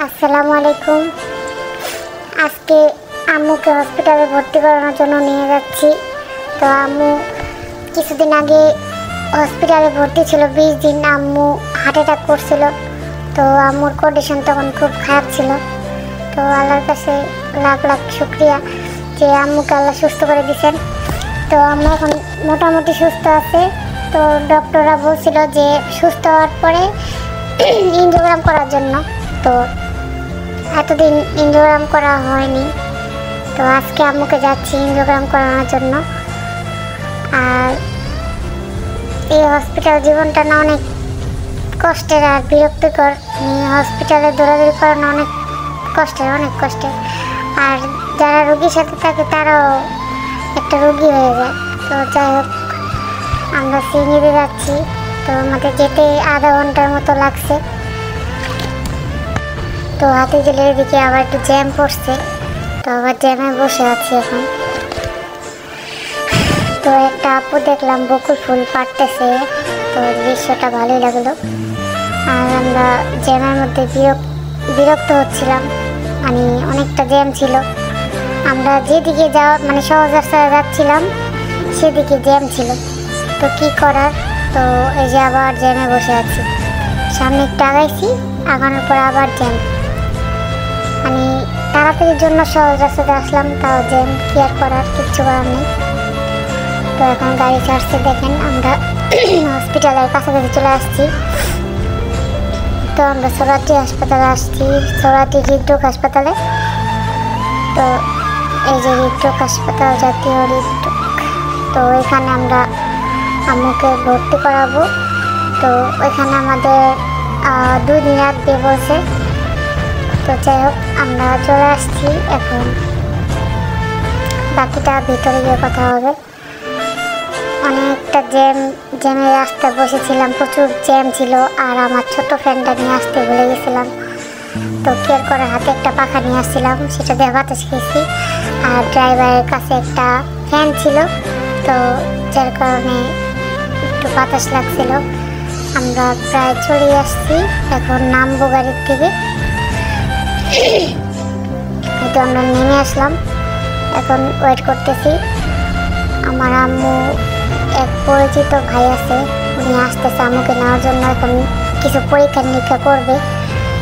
আসসালামু আলাইকুম। আজকে আম্মুকে হসপিটালে ভর্তি করানোর জন্য নিয়ে যাচ্ছি। তো আম্মু কিছুদিন আগে হসপিটালে ভর্তি ছিল 20 দিন। আম্মু হার্ট অ্যাটাক করছিল। তো আম্মুর কন্ডিশন তখন খুব খারাপ ছিল। তো আল্লাহর কাছে লাখ লাখ শুকরিয়া যে আম্মুকে আল্লাহ সুস্থ করে দিয়েছেন। তো আম্মু এখন মোটামুটি সুস্থ আছে। তো ডক্টররা বলছিল যে সুস্থ হওয়ার পরে এনজিওগ্রাম করার জন্য। তো এতদিন এনজিওগ্রাম করা হয়নি। তো আজকে আম্মুকে যাচ্ছি এনজিওগ্রাম করানোর জন্য। আর এই হসপিটাল জীবনটা না অনেক কষ্টের আর বিরক্তিকর। হসপিটালে দৌড়াদৌড়ি করানো অনেক কষ্টের। আর যারা রোগীর সাথে থাকে তারাও একটা রোগী হয়ে যায়। তো যাই হোক, আমরা সিএনজিতে যাচ্ছি। তো আমাদের যেতে আধা ঘন্টার মতো লাগছে। তো হাতিঝিলের দিকে আবার একটু জ্যাম পড়ছে। তো আবার জ্যামে বসে আছি এখন। তো একটা আপু দেখলাম বকুল ফুল পাড়তেছে। তো দৃশ্যটা ভালোই লাগলো। আর আমরা জ্যামের মধ্যে বিরক্ত হচ্ছিলাম, মানে অনেকটা জ্যাম ছিল। আমরা যেদিকে সহজ রাস্তায় যাচ্ছিলাম সেদিকে জ্যাম ছিল। তো কি করার, তো এই যে আবার জ্যামে বসে আছি। সামনে একটু আগাইছি, আগানোর পর আবার জ্যাম। মানে তাড়াতাড়ির জন্য সহজ রাস্তাতে আসলাম, তাও জ্যাম। কি আর করার, কিচ্ছু করার নেই। তো এখন গাড়ি ছাড়ছে, দেখেন আমরা হসপিটালের কাছাকাছি চলে আসছি। তো আমরা সোরাটি হাসপাতালে আসছি, সোরাটি হৃদরোগ হাসপাতালে। তো এই যে হৃদরোগ হাসপাতাল, জাতীয় হৃদরোগ। তো এখানে আমরা আম্মুকে ভর্তি করাবো। তো ওইখানে আমাদের 2 দিন রাখবে বলছে। তো যাই হোক, আমরা চলে আসছি। এখন বাকিটা ভিতরে গিয়ে কথা হবে। অনেকটা জ্যামের রাস্তায় বসেছিলাম, প্রচুর জ্যাম ছিল। আর আমার ছোট ফ্যানটা নিয়ে আসতে ভুলে গেছিলাম। তো কেয়ার করে হাতে একটা পাখা নিয়ে আসছিলাম, সেটা দিয়ে বাতাস খেয়েছি। আর ড্রাইভারের কাছে একটা ফ্যান ছিল, তো যার কারণে একটু বাতাস লাগছিল। আমরা প্রায় চলে আসছি, এখন নামবো গাড়ির থেকে। হয়তো আমরা নেমে আসলাম, এখন ওয়েট করতেছি। আমার আম্মু এক পরিচিত ভাই আছে, উনি আসতেছে আম্মুকে নেওয়ার জন্য। এখন কিছু পরীক্ষা নিরীক্ষা করবে।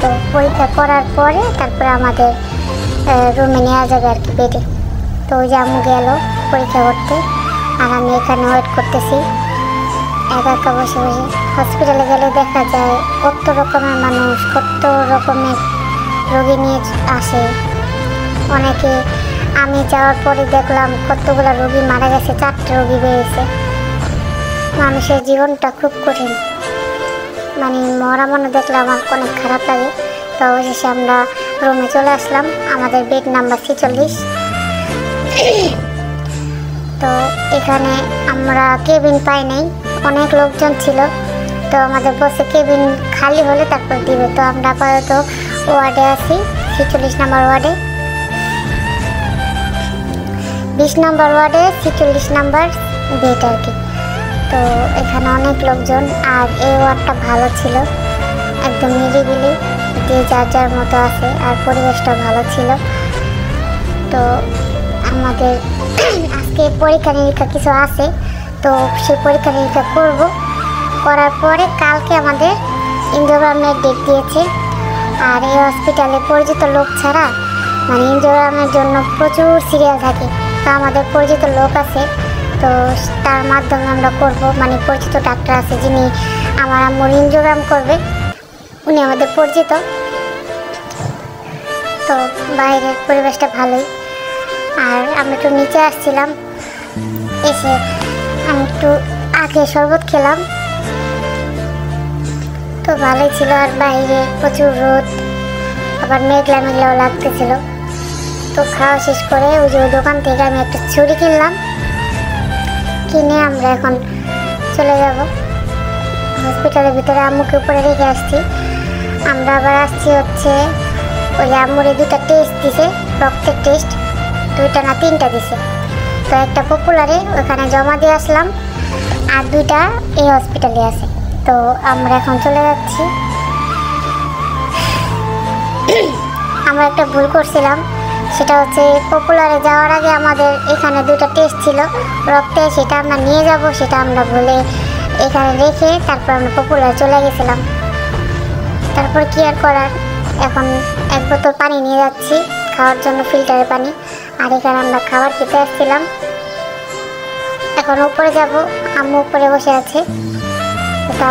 তো পরীক্ষা করার পরে তারপরে আমাদের রুমে নেওয়া যাবে আর কি, বেডে। তো ওই যে আম্মু গেল পরীক্ষা করতে, আর আমি এখানে ওয়েট করতেছি একা একা বসে বসে। হসপিটালে গেলে দেখা যায় কত রকমের মানুষ, কত রকমের রোগী নিয়ে আসে। অনেকে, আমি যাওয়ার পরে দেখলাম কতগুলো রোগী মারা গেছে, 4টে রোগী বেরিয়েছে। মানুষের জীবনটা খুব কঠিন, মানে মরা মনে দেখলে আমার অনেক খারাপ লাগে। তো অবশেষে আমরা রুমে চলে আসলাম, আমাদের বেড নাম্বার 46। তো এখানে আমরা কেবিন পাই নাই, অনেক লোকজন ছিল। তো আমাদের বসে কেবিন খালি হলে তারপর দিবে। তো আমরা আপাতত ওয়ার্ডে আছি, 46 নম্বর ওয়ার্ডে, 20 নম্বর ওয়ার্ডে 46 নম্বর বেড আর কি। তো এখানে অনেক লোকজন। আর এই ওয়ার্ডটা ভালো ছিল, একদম নিরিবিলি, যে যার যার মতো আছে। আর পরিবেশটা ভালো ছিল। তো আমাদের আজকে পরীক্ষা নিরীক্ষা কিছু আছে, তো সেই পরীক্ষা নিরীক্ষা করার পরে কালকে আমাদের এনজিওগ্রামের ডেট দিয়েছে। আর এই হসপিটালে পরিচিত লোক ছাড়া, মানে এনজিওগ্রামের জন্য প্রচুর সিরিয়াল থাকে। তো আমাদের পরিচিত লোক আছে, তো তার মাধ্যমে আমরা করব। মানে পরিচিত ডাক্তার আছে যিনি আমার আম্মুর এনজিওগ্রাম করবে, উনি আমাদের পরিচিত। তো বাইরের পরিবেশটা ভালোই। আর আমি একটু নিচে আসছিলাম, এসে আমি একটু আগে শরবত খেলাম, তো ভালোই ছিল। আর বাইরে প্রচুর রোদ, আবার মেঘলা মেঘলাও লাগতেছিল। তো খাওয়া শেষ করে ওই যে দোকান থেকে আমি একটা ছুরি কিনলাম, কিনে আমরা এখন চলে যাব হসপিটালের ভিতরে। আম্মুকে উপরে রেখে আসছি। আমরা আবার আসছি হচ্ছে ওই আম্মুরে 2টা টেস্ট দিছে, রক্তের টেস্ট 2টা না 3টা দিছে। তো একটা পপুলারে ওখানে জমা দিয়ে আসলাম, আর 2টা এই হসপিটালে আছে। তো আমরা এখন চলে যাচ্ছি। আমরা একটা ভুল করছিলাম, সেটা হচ্ছে পপুলারে যাওয়ার আগে আমাদের এখানে দুটো টেস্ট ছিল রক্তে, সেটা আমরা নিয়ে যাব, সেটা আমরা ভুলে এখানে রেখে তারপর আমরা পপুলারে চলে গেছিলাম। তারপর কি আর করার, এখন এক বোতল পানি নিয়ে যাচ্ছি খাওয়ার জন্য, ফিল্টারের পানি। আর এখানে আমরা খাবার খেতে আসছিলাম। এখন উপরে যাব, আম্মু উপরে বসে আছে,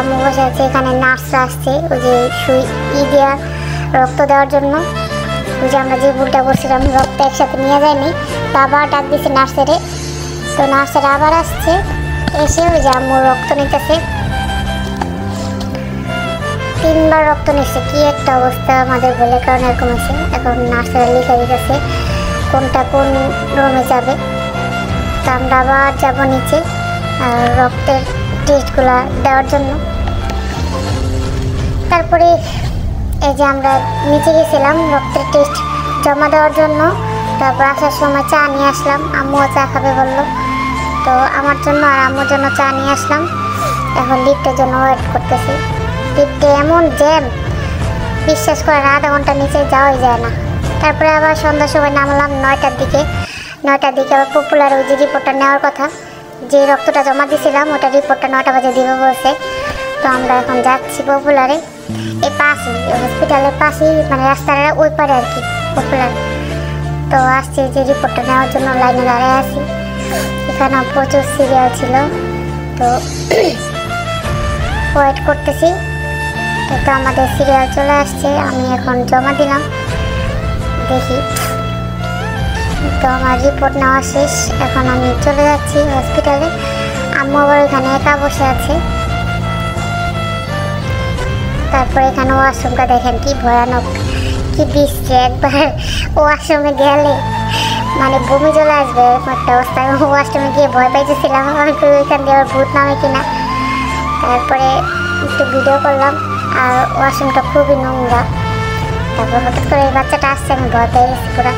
আম্মু বসে আছে, এখানে নার্সরা আসছে ওই যে দেওয়া রক্ত দেওয়ার জন্য। ওই যে আমরা যে ভুলটা করছিলাম, রক্ত একসাথে নিয়ে যায়নি, তো আবার ডাক দিচ্ছে নার্সেরে। তো নার্সেরা আবার আসছে, এসে ওই যে আম্মু রক্ত নিতেছে, 3বার রক্ত নিচ্ছে। কি একটা অবস্থা আমাদের বলে, কারণ এরকম আছে। এখন নার্সেরা লিখে দিতেছে কোনটা কোন রুমে যাবে। তো আমরা আবার যাবো নিচে রক্তের টেস্টগুলো দেওয়ার জন্য। তারপরে এই যে আমরা নিচে গেছিলাম রক্তের টেস্ট জমা দেওয়ার জন্য। তারপর আসার সময় চা নিয়ে আসলাম, আম্মুও চা খাবে বললো, তো আমার জন্য আর আম্মুর জন্য চা নিয়ে আসলাম। এখন লিফটের জন্য ওয়েট করতেছি। লিফটে এমন জ্যাম, বিশ্বাস করেন আধা ঘন্টা নিচে যাওয়াই যায় না। তারপরে আবার সন্ধ্যার সময় নামলাম 9টার দিকে। 9টার দিকে আবার পপুলার ওই যে রিপোর্টটা নেওয়ার কথা, যে রক্তটা জমা দিয়েছিলাম ওটা রিপোর্টটা 9টা বাজে দিবে বলছে। তো আমরা এখন যাচ্ছি পপুলারে, এই পাশেই হসপিটালের পাশেই, মানে রাস্তার ওই পারে আর কি পপুলার। তো আসছি যে রিপোর্টটা নেওয়ার জন্য লাইনে দাঁড়িয়ে আছি। এখানে প্রচুর সিরিয়াল ছিল, তো ওয়েট করতেছি। তো আমাদের সিরিয়াল চলে আসছে, আমি এখন জমা দিলাম, দেখি। তো আমার রিপোর্ট নেওয়া শেষ, এখন আমি চলে যাচ্ছি হসপিটালে। আম্মু আবার এখানে একা বসে আছে। তারপরে এখানে ওয়াশরুমটা দেখেন কি ভয়ানক, কি বৃষ্টি, একবার ওয়াশরুমে গেলে মানে বমি চলে আসবে একটা অবস্থা। ওয়াশরুমে গিয়ে ভয় পাইতেছিলাম আমি ওইখান দিয়ে আবার ভূত নামে কিনা। তারপরে একটু ভিডিও করলাম, আর ওয়াশরুমটা খুবই নোংরা। তারপর হঠাৎ করে এই বাচ্চাটা আসছে, আমি ভয় পেয়ে গেছি পুরো।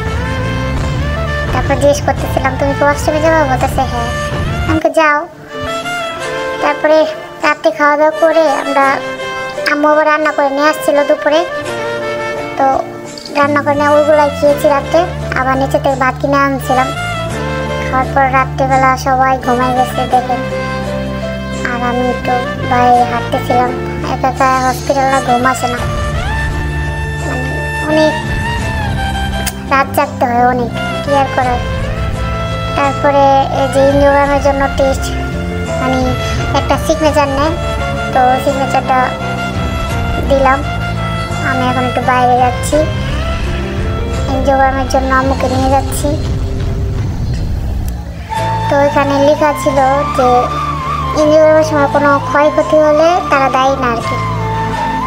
তারপর জিজ্ঞেস করতেছিলাম তুমি কি ওয়াশরুমে যাবো, বলতেছে হ্যাঁ, আমাকে যাও। তারপরে রাত্রে খাওয়া দাওয়া করে আমরা, আম্মু আবার রান্না করে নিয়ে আসছিল দুপুরে, তো রান্না করে নিয়ে ওইগুলাই খেয়েছি রাত্রে। আবার নিচে থেকে ভাত কিনে আনছিলাম। খাওয়ার পর রাত্রেবেলা সবাই ঘুমাই গেছে দেখেন, আর আমি একটু বাইরে হাঁটতেছিলাম। একা একা হসপিটালে ঘুম আসে না, মানে অনেক রাত জাগতে হয়, অনেক কি আর করার। তারপরে এই যে ইঞ্জিওগ্রামের জন্য টেস্ট, মানে একটা সিগনেচার নেয়, তো সিগনেচারটা দিলাম। আমি এখন একটু বাইরে যাচ্ছি, এনজিওগ্রামের জন্য আম্মুকে নিয়ে যাচ্ছি। তো এখানে লেখা ছিল যে এনজিওগ্রামের সময় কোনো ক্ষয়ক্ষতি হলে তারা দায়ী না আর কি।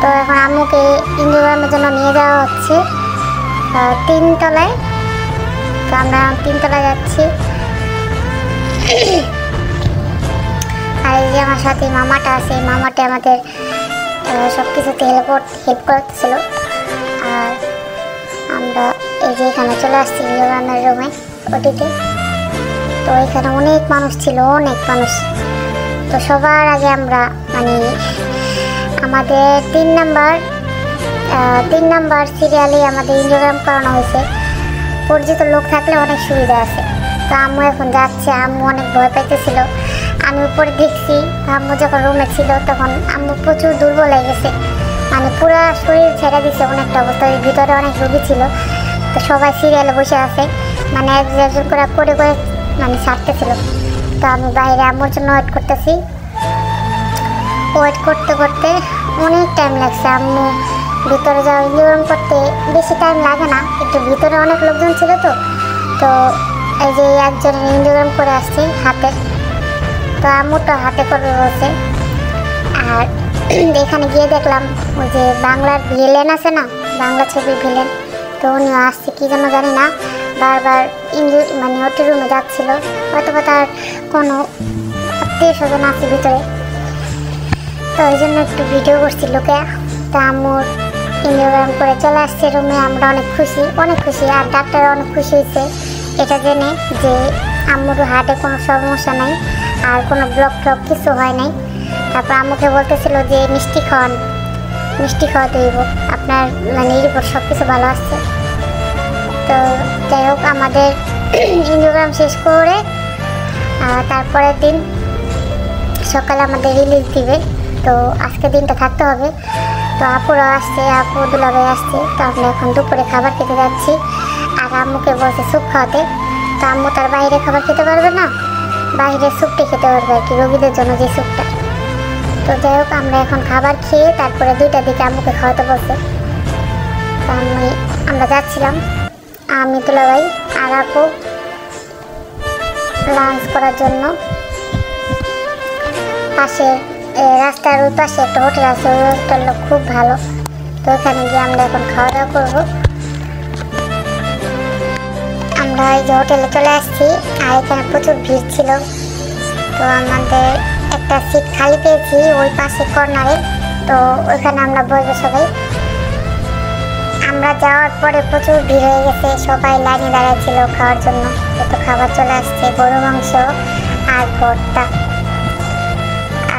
তো এখন আম্মুকে এনজিওগ্রামের জন্য নিয়ে যাওয়া হচ্ছে 3 তলায়। তো আমরা 3 তলায় যাচ্ছি। আর এই যে আমার সাথে মামাটা আছে, মামাটা আমাদের সব কিছুতে হেল্প করতেছিল। আর আমরা এই যে এখানে চলে আসছি ইঞ্জিওগ্রামের রুমে, ওটিতে। তো এখানে অনেক মানুষ ছিল, অনেক মানুষ। তো সবার আগে আমরা মানে আমাদের 3 নাম্বার সিরিয়ালে আমাদের ইঞ্জিওগ্রাম করানো হয়েছে। পরিচিত লোক থাকলে অনেক সুবিধা আছে। তো আম্মু এখন যাচ্ছে, আম্মু অনেক ভয় পাইতেছিল। আমি উপরে দেখছি, আম্মু যখন রুমে ছিল তখন আম্মু প্রচুর দুর্বল হয়ে গেছে, মানে পুরো শরীর ছেড়ে দিচ্ছে অনেকটা অবস্থা। ভিতরে অনেক রোগী ছিল, তো সবাই সিরিয়ালে বসে আছে, মানে একজন করে করে করে মানে ছাড়তেছিল। তো আমি বাইরে আম্মুর জন্য ওয়েট করতেছি। ওয়েট করতে করতে অনেক টাইম লাগছে। আম্মু ভিতরে যাওয়া ইঞ্জিওগ্রাম করতে বেশি টাইম লাগে না, একটু ভিতরে অনেক লোকজন ছিল। তো এই যে একজনের ইঞ্জিওগ্রাম করে আসছি হাতে, তো আম্মুটা হাতে করবে বলছে। আর এখানে গিয়ে দেখলাম ওই যে বাংলার ভিলেন আছে না, বাংলা ছবির ভিলেন, তো উনিও আসছে কি জন্য জানি না, বারবার মানে ওটি রুমে যাচ্ছিল, হয়তো বা তার কোনো আত্মীয় স্বজন আছে ভিতরে। তো ওই জন্য একটু ভিডিও করছি লোকে। তো আম্মুর ইঞ্জিওগ্রাম করে চলে আসছে রুমে। আমরা অনেক খুশি, আর ডাক্তার অনেক খুশি হয়েছে এটা জেনে যে আম্মুর হার্টে কোনো সমস্যা নাই, আর কোনো ব্লক ট্লক কিছু হয় নাই। তারপর আম্মুকে বলতেছিল যে মিষ্টি খাওয়াতে হইব, আপনার মানে রিপোর্ট সব কিছু ভালো আসছে। তো যাই হোক আমাদের ইন্ডিওগ্রাম শেষ করে তারপরের দিন সকালে আমাদের রিলিজ দিবে। তো আজকে দিনটা থাকতে হবে। তো আপুরা আসছে, আপু দুলাভাই আসছে। তো আমরা এখন দুপুরে খাবার খেতে যাচ্ছি। আর আম্মুকে বলছে স্যুপ খাওয়াতে। তো আম্মু তার বাইরে খাবার খেতে পারবে না, বাইরের স্যুপটি খেতে পারবে আর কি, রোগীদের জন্য যে স্যুপটা। তো যাই হোক আমরা এখন খাবার খেয়ে তারপরে 2টার দিকে আম্মুকে খাওয়াতে বলছে। তো আমরা যাচ্ছিলাম, আমি দুলাভাই আর আপু লাঞ্চ করার জন্য। পাশে রাস্তার ওই পাশে একটা হোটেল আছে, ওই হোটেলটা খুব ভালো। তো ওখানে গিয়ে আমরা এখন খাওয়া দাওয়া করবো। আমরা এই যে হোটেলে চলে আসছি, আর এখানে প্রচুর ভিড় ছিল। তো আমাদের একটা সিট খালি পেয়েছি ওই পাশে কর্নারে। তো ওইখানে আমরা বসবো সবাই। আমরা যাওয়ার পরে প্রচুর ভিড় হয়ে গেছে, সবাই লাইনে দাঁড়াচ্ছিল খাওয়ার জন্য। তো খাবার চলে আসছে, গরু মাংস আর ভর্তা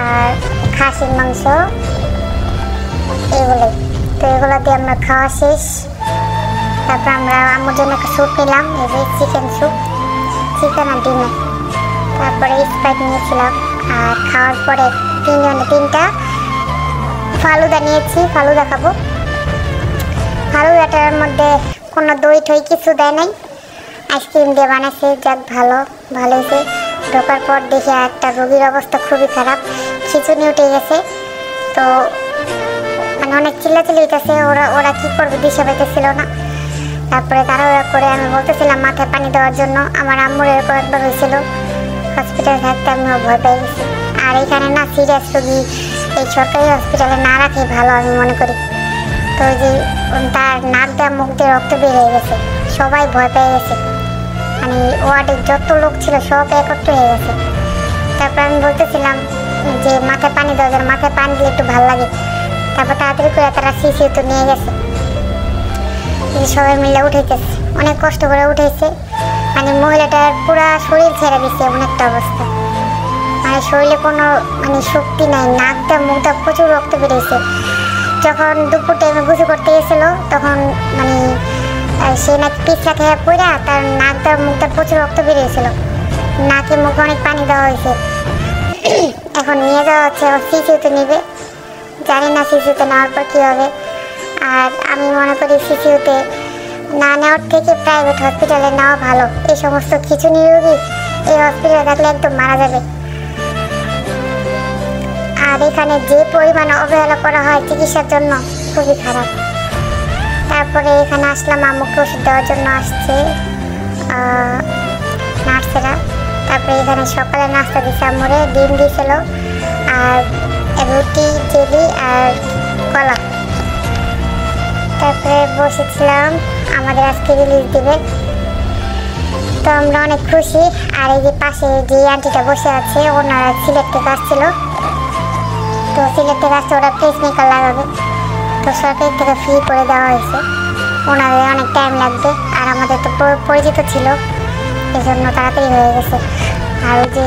আর খাসির মাংস, এগুলোই। তো এগুলো দিয়ে আমরা খাওয়া শেষ। তারপর আমরা আম্মুর জন্য একটা স্যুপ নিলাম, এই যে চিকেন স্যুপ, চিকেন আর ডিমের। তারপরে স্প্রাইট নিয়েছিলাম। আর খাওয়ার পরে 3টা ফালুদা নিয়েছি, ফালুদা খাবো। ফালুদাটার মধ্যে কোনো দই ঠই কিছু দেয় নাই, আইসক্রিম দিয়ে বানাইছে। যাক ভালো হয়েছে। ঢোকার পর দেখে একটা রোগীর অবস্থা খুবই খারাপ, খিচুনি উঠে গেছে। তো মানে অনেক চিল্লাচিল্লি হইতেছে, ওরা কি করবে দিশা পাইতেছিল না। তারপরে তাড়াহুড়া করে আমি বলতেছিলাম মাথায় পানি দেওয়ার জন্য। আমার আম্মুর এরকম একবার হয়েছিল, হসপিটালে থাকতে আমিও ভয় পেয়ে গেছি। আর এখানে না সিরিয়াস রোগী এই সরকারি হসপিটালে না রাখে ভালো আমি মনে করি। তো ওই যে তার নাক দেওয়া মুখ দিয়ে রক্ত বের হয়ে গেছে, সবাই ভয় পেয়ে গেছে। মানে ওয়ার্ডে যত লোক ছিল সব একত্র হয়ে গেছে। তারপর আমি বলতেছিলাম যে মাথায় পানি দেওয়া যায়, মাথায় পানি দিলে একটু ভালো লাগে। তারপর তাড়াতাড়ি করে তারা সিসিউতে নিয়ে গেছে। সবাই মিলে উঠেছে, অনেক কষ্ট করে উঠেছে। মানে মহিলাটার পুরা শরীর ছেড়ে দিচ্ছে এমন একটা অবস্থা, মানে শরীরে কোনো মানে শক্তি নাই, নাক দেওয়া মুখ দেওয়া প্রচুর রক্ত বেরিয়েছে। যখন দুপুর টাইমে গোসল করতে গেছিলো তখন মানে সে নাকি পিছলা খেয়ে পড়ে তার নাক দেওয়া মুখ দেওয়া প্রচুর রক্ত বেরিয়েছিল, নাকে মুখে অনেক পানি দেওয়া হয়েছে। এখন নিয়ে যাওয়া হচ্ছে, সিসিউতে নিবে, জানি না সিসিউতে নেওয়ার পর কী হবে। আর আমি মনে করি সিসিউতে না নেওয়ার থেকে প্রাইভেট হসপিটালে নেওয়া ভালো। এই সমস্ত খিচুনি রোগী এই হসপিটালে থাকলে একদম মারা যাবে। আর এখানে যে পরিমাণে অবহেলা করা হয় চিকিৎসার জন্য খুবই খারাপ। তারপরে এখানে আসলাম, আম্মুকে ওষুধ দেওয়ার জন্য আসছে নার্সেরা। তারপরে এখানে সকালে নাস্তা দিচ্ছে আম্মুরে, ডিম দিয়েছিল আর রুটি, জেলি আর কলা। তারপরে বসেছিলাম, আমাদের আজকে রিলিজ দিবে। তো আমরা অনেক খুশি। আর এই যে পাশে যে আন্টিটা বসে আছে ওনারা সিলেট থেকে আসছিল। তো সিলেট থেকে আসছে, ওরা পেস মেকার লাগাবে। তো সরকার থেকে ফ্রি করে দেওয়া হয়েছে, ওনাদের অনেক টাইম লাগবে। আর আমাদের তো পরিচিত ছিল, এই জন্য তাড়াতাড়ি হয়ে গেছে। আর ওই যে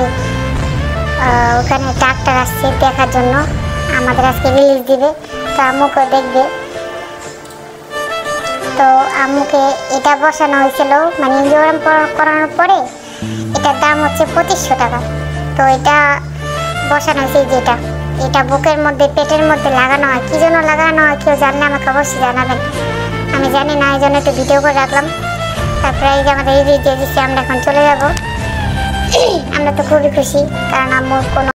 ওখানে ডাক্তার আসছে দেখার জন্য, আমাদের আজকে রিলিজ দিবে। তো আম্মুকে দেখবে। তো আম্মুকে এটা বসানো হয়েছিল, মানে ইনজিওগ্রাম করানোর পরে এটার দাম হচ্ছে 2500 টাকা। তো এটা বসানো হয়েছে, যেটা এটা বুকের মধ্যে পেটের মধ্যে লাগানো হয়। কী জন্য লাগানো হয় কেউ জানলে আমাকে অবশ্যই জানাবেন, আমি জানি না, এই জন্য একটু ভিডিও করে রাখলাম। তারপরে এই যে আমাদের এই যে দিচ্ছে, আমরা এখন চলে যাব। আমরা তো খুবই খুশি, কারণ আম্মুর কোনো